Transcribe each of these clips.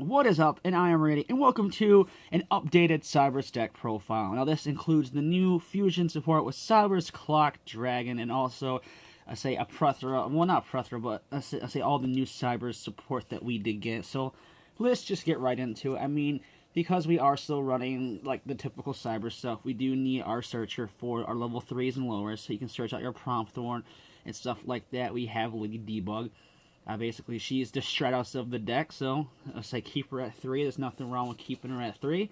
What is up? And I am Randy, and welcome to an updated Cyberse deck profile. Now, this includes the new fusion support with Cyberse, Clock, Dragon, and also, a plethora, well, not plethora, but I say all the new Cyberse support that we did get. So, let's just get right into it. I mean, because we are still running, like, the typical Cyberse stuff, we do need our searcher for our level 3s and lowers, so you can search out your Prompt Thorn and stuff like that. We have Lady Debug. Basically, she's the Stratos of the deck, so I keep her at 3. There's nothing wrong with keeping her at 3.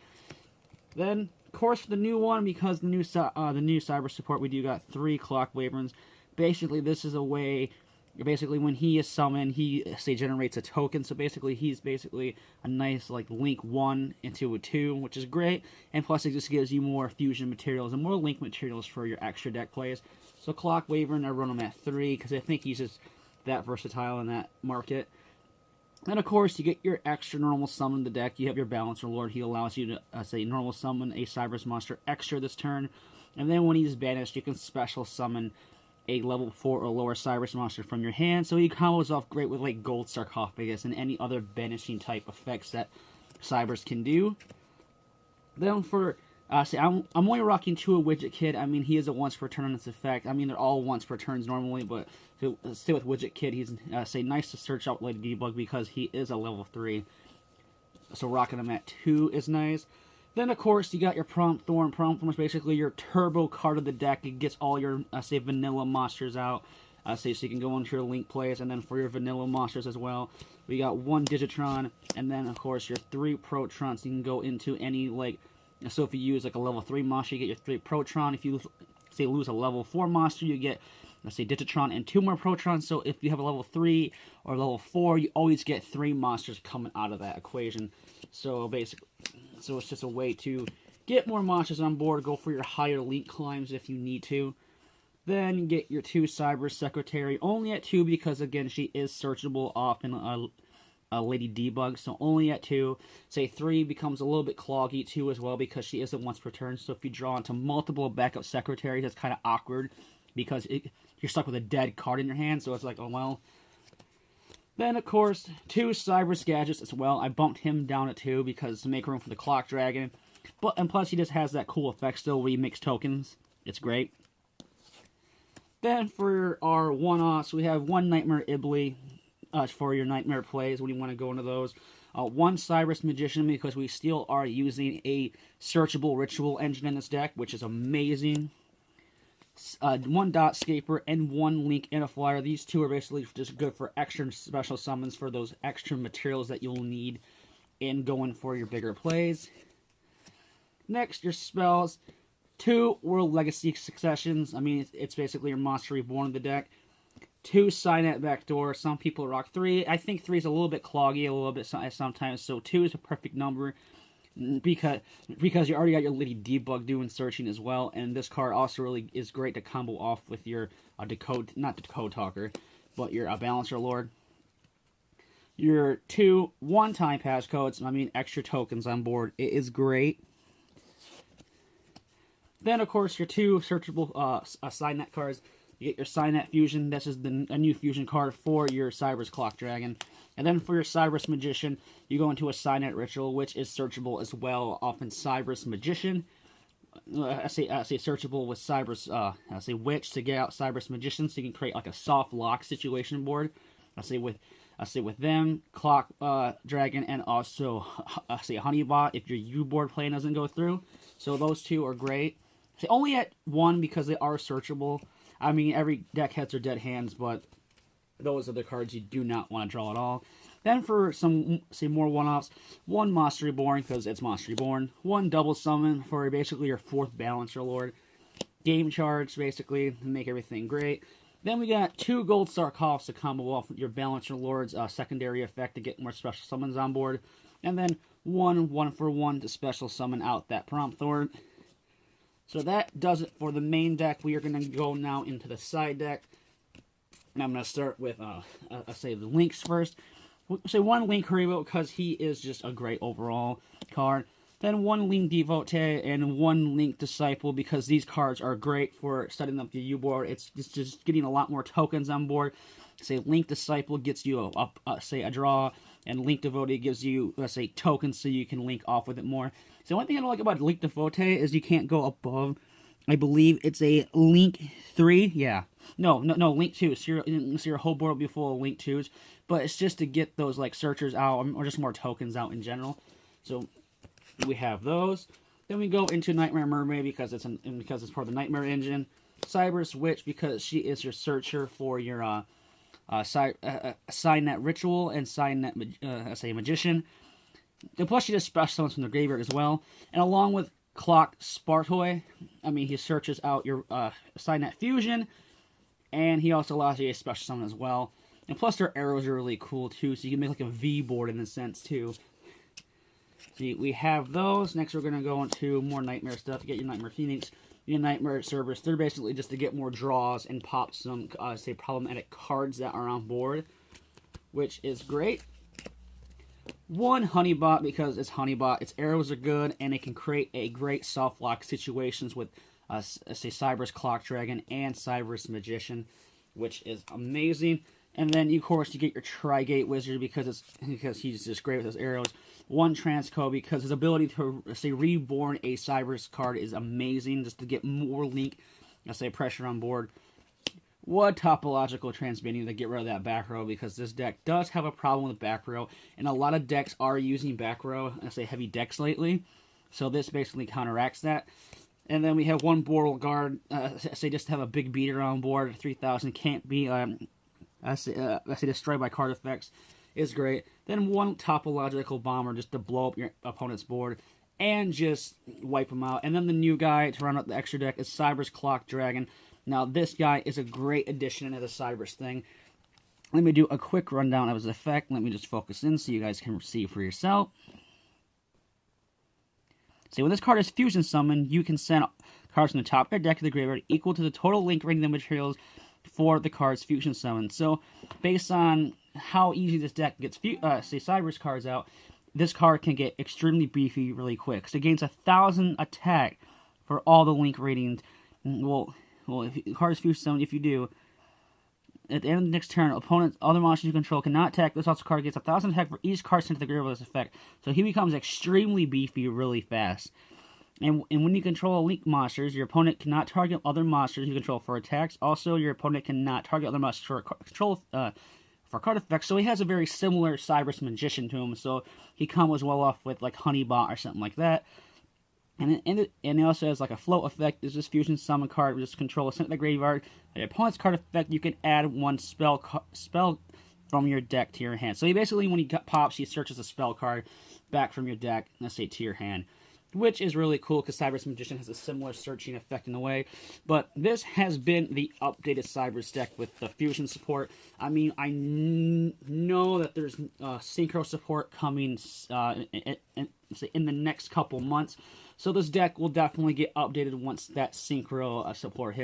Then, of course, the new one, because the new Cyber support, we do got 3 Clock Wyverns. Basically, this is a way, when he is summoned, he, generates a token. So basically, he's basically a nice, link 1 into a 2, which is great. And plus, it just gives you more fusion materials and more link materials for your extra deck plays. So Clock Wyvern, I run him at 3, because I think he's just that versatile in that market. And of course, you get your extra normal summon in the deck. You have your Balancer Lord. He allows you to, normal summon a Cyberse monster extra this turn. And then when he's banished, you can special summon a level 4 or lower Cyberse monster from your hand. So he combos off great with, Gold Sarcophagus and any other banishing type effects that Cyberse can do. Then for I'm only rocking 2 of Widget Kid. I mean, he is a once per turn on its effect. I mean, they're all once per turns normally, but to stay with Widget Kid, he's nice to search out Lady Debug because he is a level 3. So rocking him at 2 is nice. Then, of course, you got your Prompt Thorn. Prompt Thorn is basically your turbo card of the deck. It gets all your, vanilla monsters out. So you can go into your link plays, and then for your vanilla monsters as well, we got 1 Digitron, and then, of course, your 3 Protrons. You can go into any, so if you use, a level 3 monster, you get your 3 Protron. If you, lose a level 4 monster, you get, Digitron and 2 more Protrons. So if you have a level 3 or level 4, you always get 3 monsters coming out of that equation. So basically, it's just a way to get more monsters on board, go for your higher link climbs if you need to. Then you get your 2 Cyberse Secretary, only at 2 because, again, she is searchable off in Lady Debug, so only at 2. 3 becomes a little bit cloggy, 2 as well, because she isn't once per turn. So if you draw into multiple backup secretaries, it's kind of awkward, because you're stuck with a dead card in your hand, so it's oh well. Then, of course, 2 Cyberse Gadgets as well. I bumped him down at 2 because to make room for the Clock Dragon. And plus, he just has that cool effect still where you mix tokens. It's great. Then, for our one-offs, we have 1 Nightmare Ibley for your Nightmare plays when you want to go into those. 1 Cyberse Magician, because we still are using a searchable ritual engine in this deck, which is amazing. 1 Dot Scaper, and 1 Link and a Flyer. These 2 are basically just good for extra special summons for those extra materials that you'll need in going for your bigger plays. Next, your spells. 2 World Legacy Successions. I mean, it's basically your Monster Reborn in the deck. 2 Signet Backdoor. Some people rock 3. I think 3 is a little bit cloggy, a little bit sometimes, so 2 is a perfect number. Because you already got your Lady Debug doing searching as well, and this card also really is great to combo off with your not Decode Talker, but your Balancer Lord. Your 2 one-time passcodes, I mean extra tokens on board, it is great. Then of course your 2 searchable Signet cards. You get your Signet Fusion. This is a new fusion card for your Cyberse Clock Dragon. And then for your Cyberse Magician, you go into a Signet Ritual, which is searchable as well, often Cyberse Magician. I say searchable with Cyberse, Witch to get out Cyberse Magician, so you can create a soft lock situation board. With them, Clock Dragon, and also Honeybot if your U-board plan doesn't go through. So those 2 are great. Only at 1 because they are searchable. I mean, every deck has their dead hands, but those are the cards you do not want to draw at all. Then for some, more one-offs, 1 Monster Reborn, because it's Monster Reborn. 1 Double Summon for basically your 4th Balancer Lord. Game Charge, basically, to make everything great. Then we got 2 Gold Sarcophagus to combo off your Balancer Lord's secondary effect to get more special summons on board. And then 1 for 1 to special summon out that Prompt Thorn. So that does it for the main deck. We are going to go now into the side deck. And I'm going to start with, the links first. Say 1 Link Haribo because he is just a great overall card. Then 1 Link Devotee and 1 Link Disciple because these cards are great for setting up the U-board. It's just getting a lot more tokens on board. Say Link Disciple gets you a draw. And Link Devotee gives you, let's say, tokens so you can link off with it more. So one thing I don't like about Link Devotee is you can't go above, I believe it's a Link 3, yeah. No, Link 2. So your whole board will be full of Link 2s. But it's just to get those, like, searchers out, or just more tokens out in general. So we have those. Then we go into Nightmare Mermaid because it's part of the Nightmare engine. Cyberse Witch because she is your searcher for your Signet Ritual and Signet Magician. And plus she does special summons from the graveyard as well. And along with Clock Spartoy, he searches out your Signet Fusion, and he also allows you a special summon as well. And plus their arrows are really cool too, so you can make like a V board in a sense too. So we have those. Next we're going to go into more Nightmare stuff to get your Nightmare Phoenix, your Nightmare Cerberus. They're basically just to get more draws and pop some, say, problematic cards that are on board, which is great. One Honeybot because it's Honeybot. Its arrows are good, and it can create a great soft lock situations with, say, Cyberse Clock Dragon and Cyberse Magician, which is amazing. And then, of course, you get your Tri-Gate Wizard because he's just great with his arrows. One Transco because his ability to, say, reborn a Cyberse card is amazing, just to get more link, say, pressure on board. One Topological Transmitting to get rid of that back row because this deck does have a problem with back row, and a lot of decks are using back row, say, heavy decks lately. So this basically counteracts that. And then we have one Beauregard, say, just to have a big beater on board. 3,000 can't be... I say destroyed by card effects is great. Then one Topological Bomber just to blow up your opponent's board and just wipe them out. And then the new guy to run out the extra deck is Cyberse Clock Dragon. Now this guy is a great addition to the Cyberse thing. Let me do a quick rundown of his effect. Let me just focus in so you guys can see for yourself. So when this card is fusion summoned, you can send cards from the top of your deck to the graveyard equal to the total link rating of the materials for the card's fusion summon. So, based on how easy this deck gets, say, Cyberse cards out, this card can get extremely beefy really quick. So, it gains 1,000 attack for all the link ratings. Well, if the card is fusion summoned, if you do, at the end of the next turn, opponent's other monsters you control cannot attack. This also card gets 1,000 attack for each card sent to the graveyard with this effect. So, he becomes extremely beefy really fast. And when you control Link monsters, your opponent cannot target other monsters you control for attacks. Also, your opponent cannot target other monsters for control for card effects. So he has a very similar Cyberse Magician to him. So he comes well off with like Honeybot or something like that. And he also has like a float effect. There's this fusion summon card with this control sent to the graveyard. Your opponent's card effect, you can add one spell from your deck to your hand. So he basically, when he pops, he searches a spell card back from your deck, let's say to your hand, which is really cool because Cyberse Magician has a similar searching effect in a way. But this has been the updated Cyberse deck with the fusion support. I know that there's synchro support coming in the next couple months. So this deck will definitely get updated once that synchro support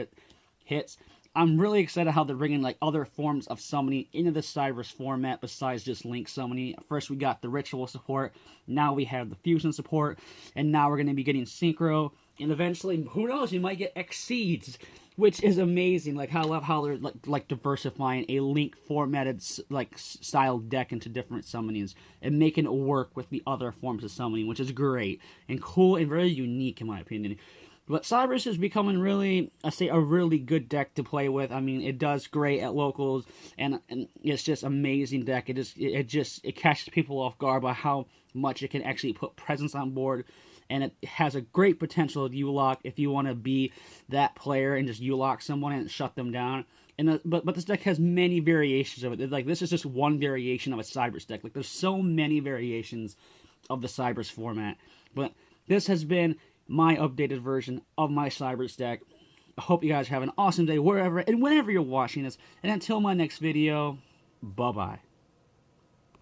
hits. I'm really excited how they're bringing like other forms of summoning into the Cyberse format besides just Link summoning. First we got the ritual support, now we have the fusion support, and now we're going to be getting synchro, and eventually, who knows, you might get Exceeds, which is amazing. Like I love how they're like diversifying a Link formatted like style deck into different summonings and making it work with the other forms of summoning, which is great and cool and very unique in my opinion. But Cyberse is becoming really, a really good deck to play with. I mean, it does great at locals, and it's just amazing deck. It catches people off guard by how much it can actually put presence on board, and it has a great potential to U-lock if you want to be that player and just U-lock someone and shut them down. And but this deck has many variations of it. Like this is just one variation of a Cyberse deck. Like there's so many variations of the Cyberse format. But this has been my updated version of my Cyberse deck. I hope you guys have an awesome day wherever and whenever you're watching this. And until my next video, bye-bye.